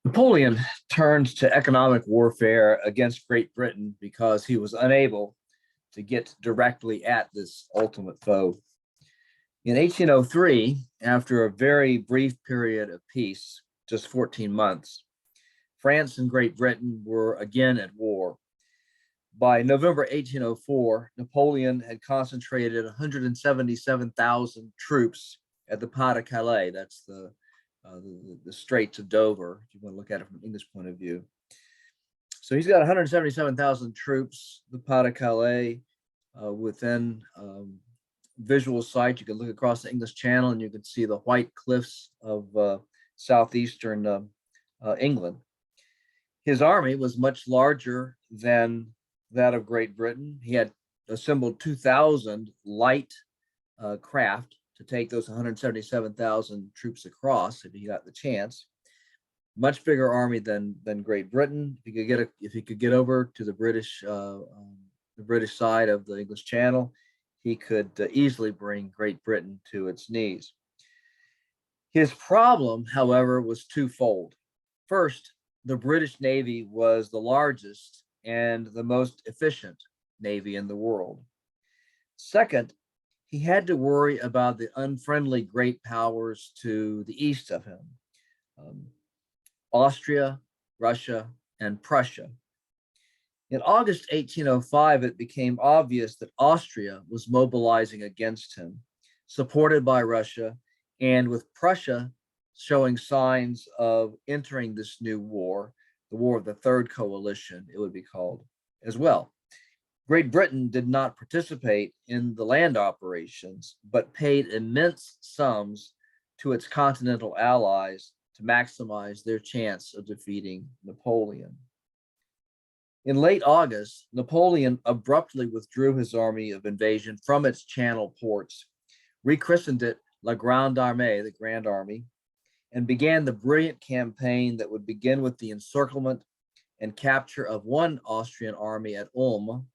Napoleon turned to economic warfare against Great Britain because he was unable to get directly at this ultimate foe. In 1803, after a very brief period of peace, just 14 months, France and Great Britain were again at war. By November 1804, Napoleon had concentrated 177,000 troops at the Pas de Calais. That's the Straits of Dover, if you want to look at it from an English point of view. So he's got 177,000 troops, the Pas de Calais, within visual sight. You can look across the English Channel and you can see the white cliffs of southeastern England. His army was much larger than that of Great Britain. He had assembled 2,000 light craft to take those 177,000 troops across if he got the chance. Much bigger army than Great Britain. If he could get over to the British side of the English Channel, he could easily bring Great Britain to its knees. His problem, however, was twofold. First, the British Navy was the largest and the most efficient navy in the world. Second, he had to worry about the unfriendly great powers to the east of him, Austria, Russia, and Prussia. In August 1805, it became obvious that Austria was mobilizing against him, supported by Russia, and with Prussia showing signs of entering this new war, the War of the Third Coalition, it would be called as well. Great Britain did not participate in the land operations, but paid immense sums to its continental allies to maximize their chance of defeating Napoleon. In late August, Napoleon abruptly withdrew his army of invasion from its channel ports, rechristened it La Grande Armée, the Grand Army, and began the brilliant campaign that would begin with the encirclement and capture of one Austrian army at Ulm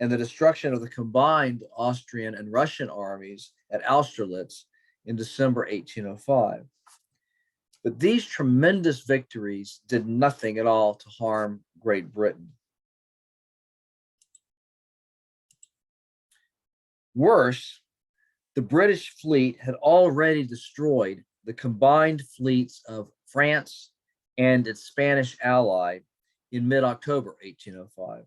and the destruction of the combined Austrian and Russian armies at Austerlitz in December 1805. But these tremendous victories did nothing at all to harm Great Britain. Worse, the British fleet had already destroyed the combined fleets of France and its Spanish ally in mid-October 1805,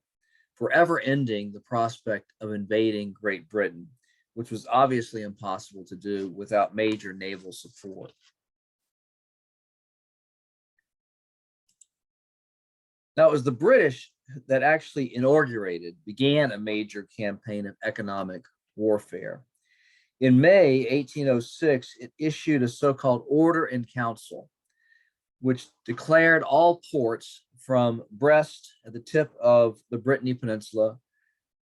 forever ending the prospect of invading Great Britain, which was obviously impossible to do without major naval support. Now, it was the British that actually began a major campaign of economic warfare. In May 1806, it issued a so-called Order in Council, which declared all ports from Brest at the tip of the Brittany Peninsula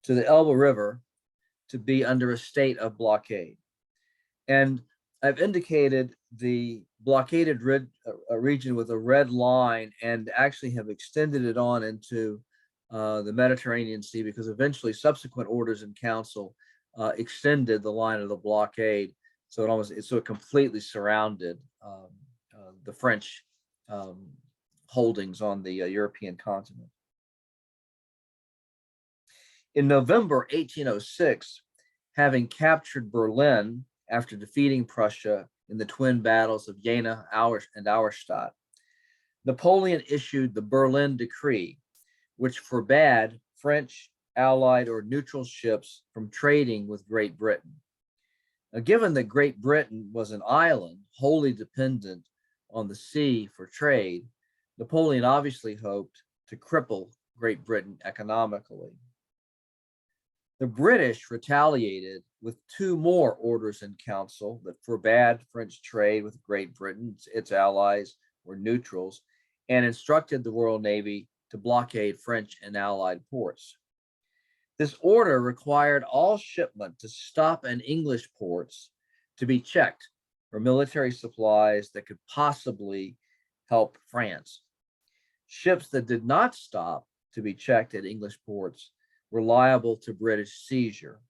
to the Elbe River to be under a state of blockade. And I've indicated the blockaded region with a red line and actually have extended it on into the Mediterranean Sea because eventually subsequent orders in council extended the line of the blockade. So it completely surrounded the French holdings on the European continent. In November 1806, having captured Berlin after defeating Prussia in the twin battles of Jena and Auerstadt, Napoleon issued the Berlin Decree, which forbade French, Allied, or neutral ships from trading with Great Britain. Now, given that Great Britain was an island wholly dependent on the sea for trade, Napoleon obviously hoped to cripple Great Britain economically. The British retaliated with two more orders in council that forbade French trade with Great Britain, its allies or neutrals, and instructed the Royal Navy to blockade French and Allied ports. This order required all shipment to stop in English ports to be checked for military supplies that could possibly help France. Ships that did not stop to be checked at English ports were liable to British seizure.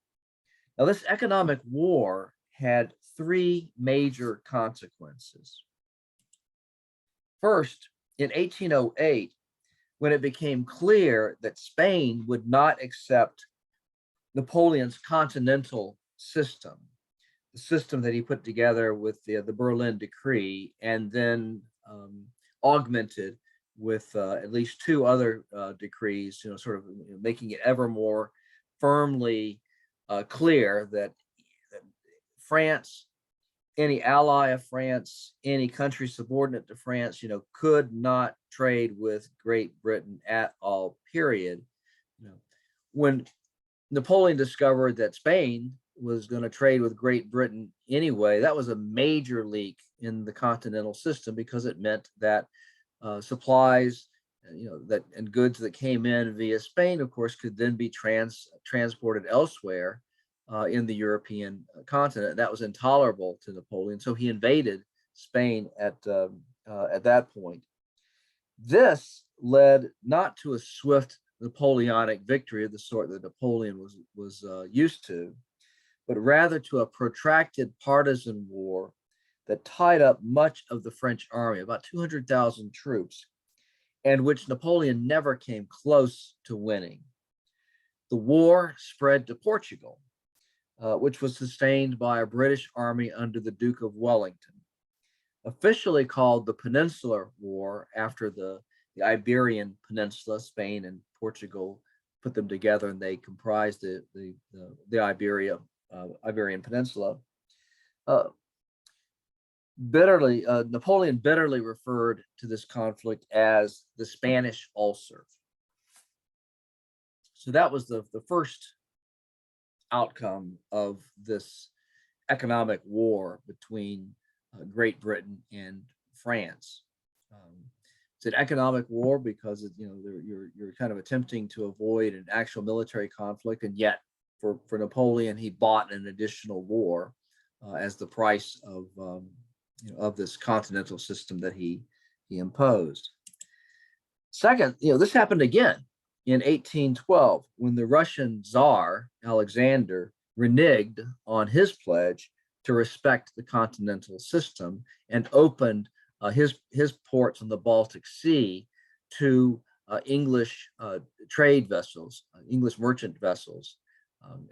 Now, this economic war had three major consequences. First, in 1808, when it became clear that Spain would not accept Napoleon's continental system, the system that he put together with the Berlin Decree, and then augmented with at least two other decrees, sort of making it ever more firmly clear that France, any ally of France, any country subordinate to France, could not trade with Great Britain at all, period. When Napoleon discovered that Spain was going to trade with Great Britain anyway, that was a major leak in the continental system, because it meant that supplies, and goods that came in via Spain, of course, could then be transported elsewhere in the European continent. That was intolerable to Napoleon, so he invaded Spain at that point. This led not to a swift Napoleonic victory of the sort that Napoleon was used to, but rather to a protracted partisan war that tied up much of the French army, about 200,000 troops, and which Napoleon never came close to winning. The war spread to Portugal, which was sustained by a British army under the Duke of Wellington, officially called the Peninsular War after the Iberian Peninsula. Spain and Portugal put them together, and they comprised the Iberian Peninsula. Napoleon bitterly referred to this conflict as the Spanish Ulcer. So that was the first outcome of this economic war between Great Britain and France. It's an economic war because you're kind of attempting to avoid an actual military conflict, and yet for Napoleon, he bought an additional war as the price of this continental system that he imposed. Second, this happened again in 1812 when the Russian Tsar Alexander reneged on his pledge to respect the continental system and opened his ports on the Baltic Sea to English trade vessels, English merchant vessels.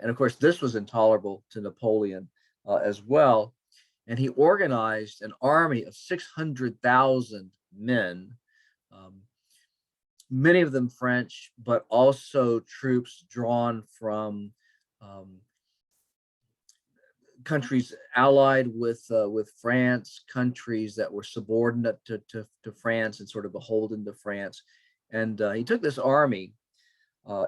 And of course, this was intolerable to Napoleon as well. And he organized an army of 600,000 men, many of them French, but also troops drawn from countries allied with France, countries that were subordinate to France and sort of beholden to France. And he took this army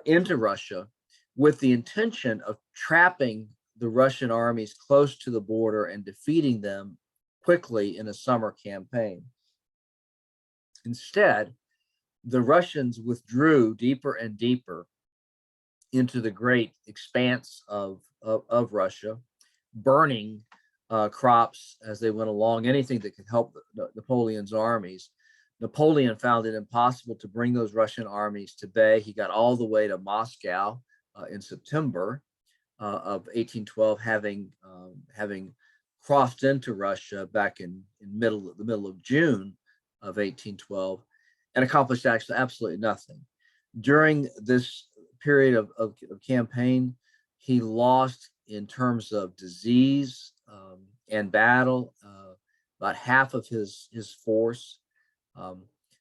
into Russia with the intention of trapping the Russian armies close to the border and defeating them quickly in a summer campaign. Instead, the Russians withdrew deeper and deeper into the great expanse of Russia, burning crops as they went along, anything that could help Napoleon's armies. Napoleon found it impossible to bring those Russian armies to bay. He got all the way to Moscow in September of 1812, having crossed into Russia back in the middle of June of 1812, and accomplished actually absolutely nothing. During this period of campaign, he lost in terms of disease and battle about half of his force,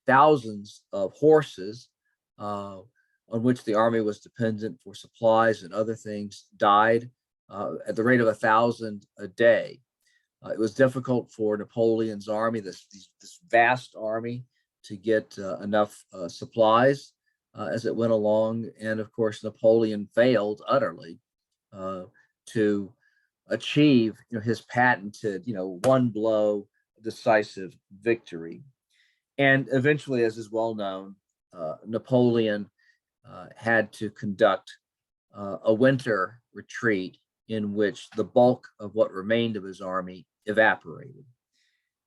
thousands of horses on which the army was dependent for supplies and other things died at the rate of 1,000 a day. It was difficult for Napoleon's army, this vast army, to get enough supplies as it went along. And of course, Napoleon failed utterly to achieve his patented one blow decisive victory. And eventually, as is well known, Napoleon had to conduct a winter retreat in which the bulk of what remained of his army evaporated.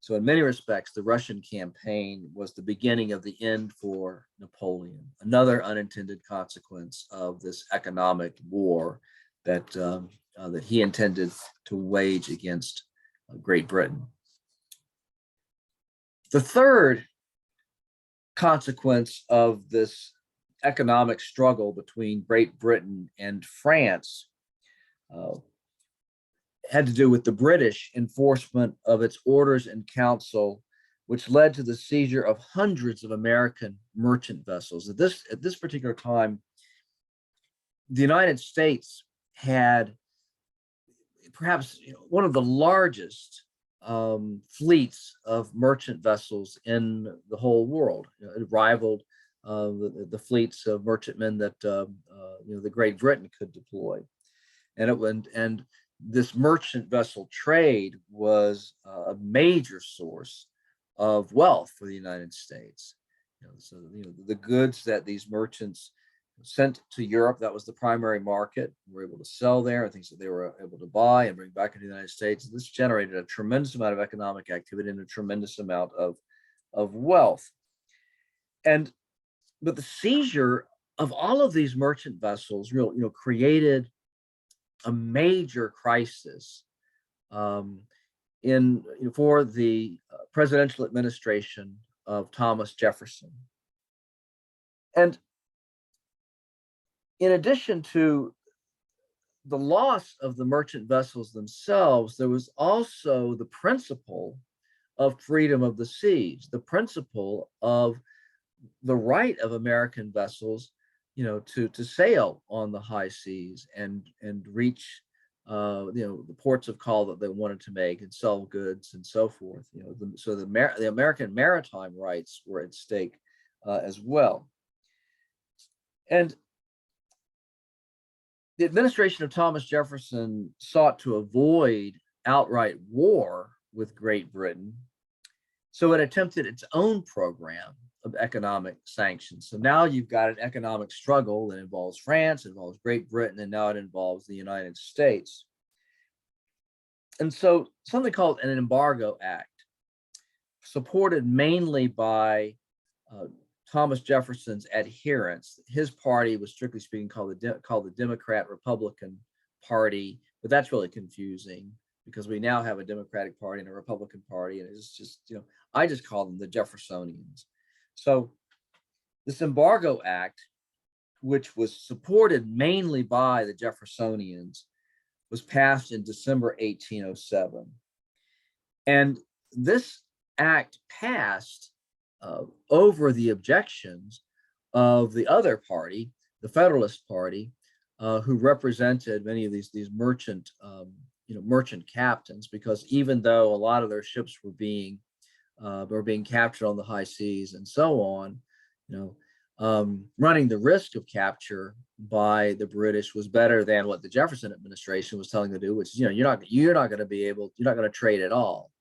So in many respects, the Russian campaign was the beginning of the end for Napoleon, another unintended consequence of this economic war that he intended to wage against Great Britain. The third consequence of this economic struggle between Great Britain and France uh, had to do with the British enforcement of its orders in council, which led to the seizure of hundreds of American merchant vessels. At this particular time, the United States had perhaps one of the largest fleets of merchant vessels in the whole world. It rivaled the fleets of merchantmen that the Great Britain could deploy, and this merchant vessel trade was a major source of wealth for the United States. The goods that these merchants sent to Europe, that was the primary market, were able to sell there, and things that they were able to buy and bring back into the United States. This generated a tremendous amount of economic activity and a tremendous amount of wealth. But the seizure of all of these merchant vessels created a major crisis for the presidential administration of Thomas Jefferson. And in addition to the loss of the merchant vessels themselves, there was also the principle of freedom of the seas, the principle of the right of American vessels, to sail on the high seas and reach, the ports of call that they wanted to make and sell goods and so forth. So the American maritime rights were at stake as well. And the administration of Thomas Jefferson sought to avoid outright war with Great Britain, so it attempted its own program of economic sanctions. So now you've got an economic struggle that involves France, involves Great Britain, and now it involves the United States. And so something called an Embargo Act, supported mainly by Thomas Jefferson's adherents. His party was, strictly speaking, called the Democrat-Republican Party, but that's really confusing because we now have a Democratic Party and a Republican Party, and it's just, I just call them the Jeffersonians. So this Embargo Act, which was supported mainly by the Jeffersonians, was passed in December 1807. And this act passed over the objections of the other party, the Federalist Party, who represented many of these merchant captains, because even though a lot of their ships were being captured on the high seas and so on, running the risk of capture by the British was better than what the Jefferson administration was telling them to do, which is, you're not going to trade at all.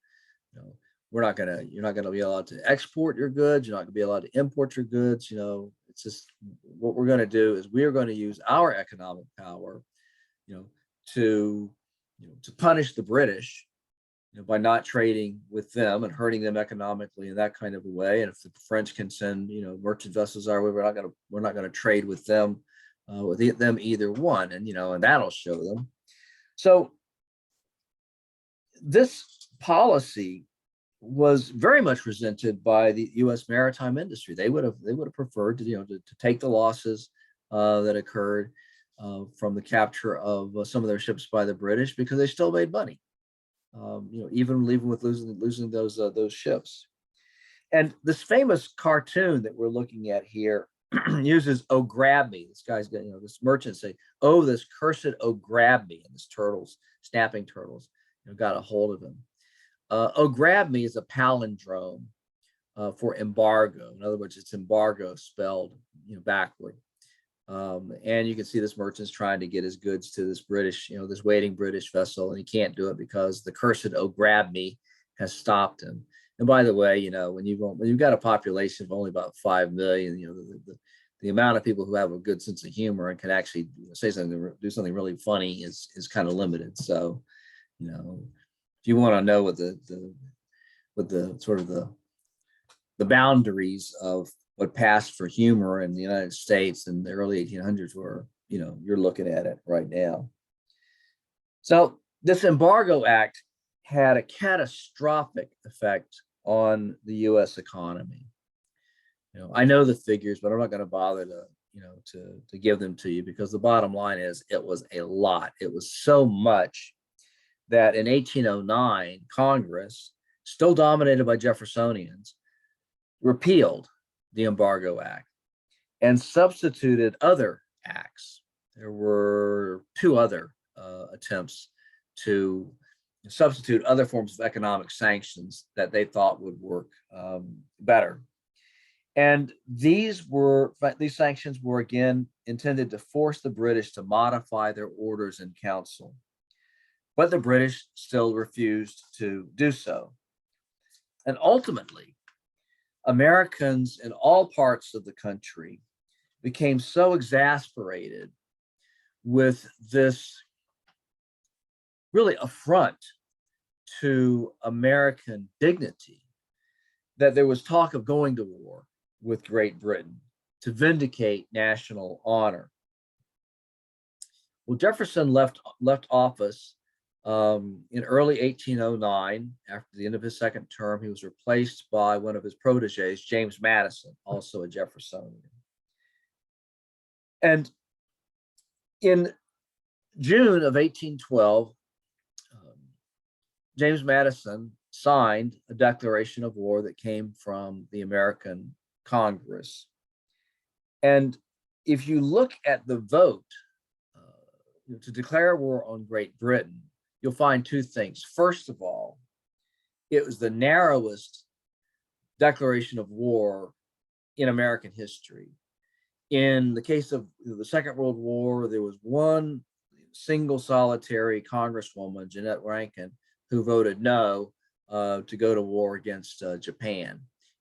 You're not going to be allowed to export your goods. You're not going to be allowed to import your goods. It's just, what we're going to do is we are going to use our economic power, to punish the British, by not trading with them and hurting them economically in that kind of a way. And if the French can send, merchant vessels our way, we're not going to trade with them, either one, and that'll show them. So this policy was very much resented by the U.S. maritime industry. They would have preferred to take the losses that occurred from the capture of some of their ships by the British, because they still made money, even with losing those ships. And this famous cartoon that we're looking at here uses "Oh grab me." This guy's got, this merchant say, "Oh, this cursed oh grab me," and this snapping turtles, got a hold of him. "Oh grab me" is a palindrome for embargo. In other words, it's embargo spelled backward. And you can see this merchant's trying to get his goods to this British, this waiting British vessel, and he can't do it because the cursed "oh grab me" has stopped him. And by the way, when you've got a population of only about 5 million, the amount of people who have a good sense of humor and can actually say something, do something really funny is kind of limited. So, if you want to know what the sort of the boundaries of what passed for humor in the United States in the early 1800s were, you're looking at it right now. So this Embargo Act had a catastrophic effect on the U.S. economy. I know the figures, but I'm not going to bother to give them to you, because the bottom line is it was a lot. It was so much that in 1809, Congress, still dominated by Jeffersonians, repealed the Embargo Act and substituted other acts. There were two other attempts to substitute other forms of economic sanctions that they thought would work better. And these sanctions were again intended to force the British to modify their orders in council, but the British still refused to do so. And ultimately, Americans in all parts of the country became so exasperated with this really affront to American dignity that there was talk of going to war with Great Britain to vindicate national honor. Well, Jefferson left office in early 1809. After the end of his second term, he was replaced by one of his proteges, James Madison, also a Jeffersonian. And in June of 1812, James Madison signed a declaration of war that came from the American Congress. And if you look at the vote to declare war on Great Britain, you'll find two things. First of all, it was the narrowest declaration of war in American history. In the case of the Second World War, there was one single solitary Congresswoman, Jeanette Rankin, who voted no to go to war against Japan.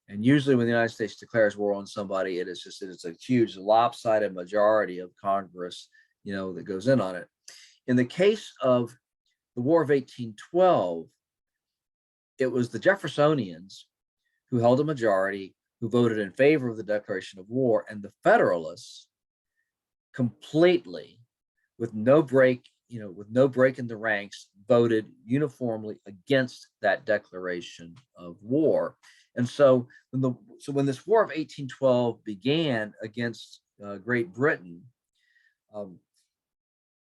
And usually when the United States declares war on somebody, it's a huge lopsided majority of Congress, that goes in on it. In the case of the War of 1812, it was the Jeffersonians who held a majority, who voted in favor of the declaration of war, and the Federalists completely, with no break in the ranks, voted uniformly against that declaration of war. And so when this War of 1812 began against Great Britain,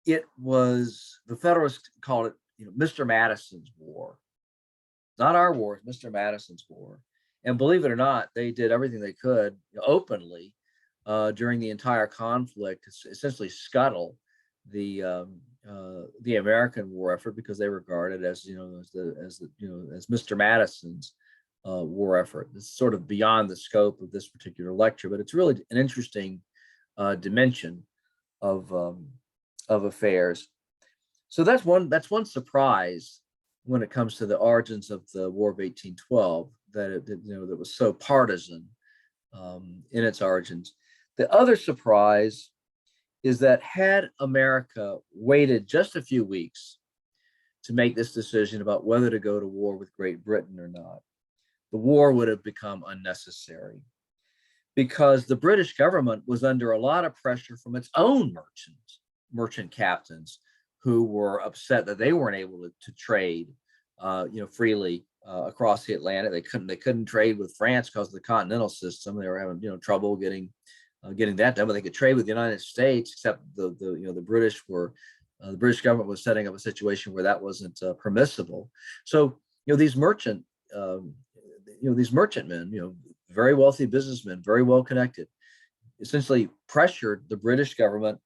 it was, the Federalists called it, Mr. Madison's war. Not our war, it's Mr. Madison's war. And believe it or not, they did everything they could openly during the entire conflict to essentially scuttle the American war effort, because they regarded it as Mr. Madison's war effort. It's sort of beyond the scope of this particular lecture, but it's really an interesting dimension of affairs. So that's one surprise when it comes to the origins of the War of 1812, that was so partisan in its origins. The other surprise is that had America waited just a few weeks to make this decision about whether to go to war with Great Britain or not, the war would have become unnecessary, because the British government was under a lot of pressure from its own merchant captains, who were upset that they weren't able to trade freely across the Atlantic. They couldn't trade with France because of the continental system. They were having trouble getting that done, but they could trade with the United States, except the British government was setting up a situation where that wasn't permissible. So these merchantmen, very wealthy businessmen, very well connected, essentially pressured the British government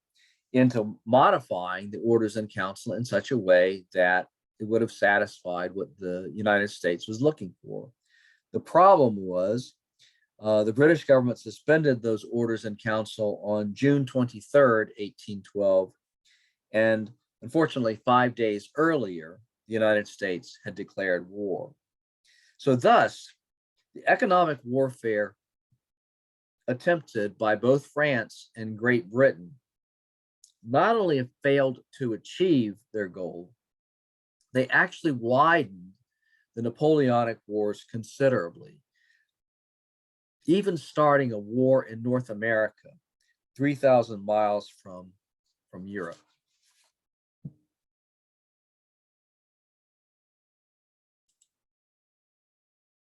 into modifying the orders in council in such a way that it would have satisfied what the United States was looking for. The problem was the British government suspended those orders in council on June 23rd, 1812. And unfortunately, 5 days earlier, the United States had declared war. So thus, the economic warfare attempted by both France and Great Britain not only have failed to achieve their goal, they actually widened the Napoleonic Wars considerably, even starting a war in North America, 3,000 miles from Europe.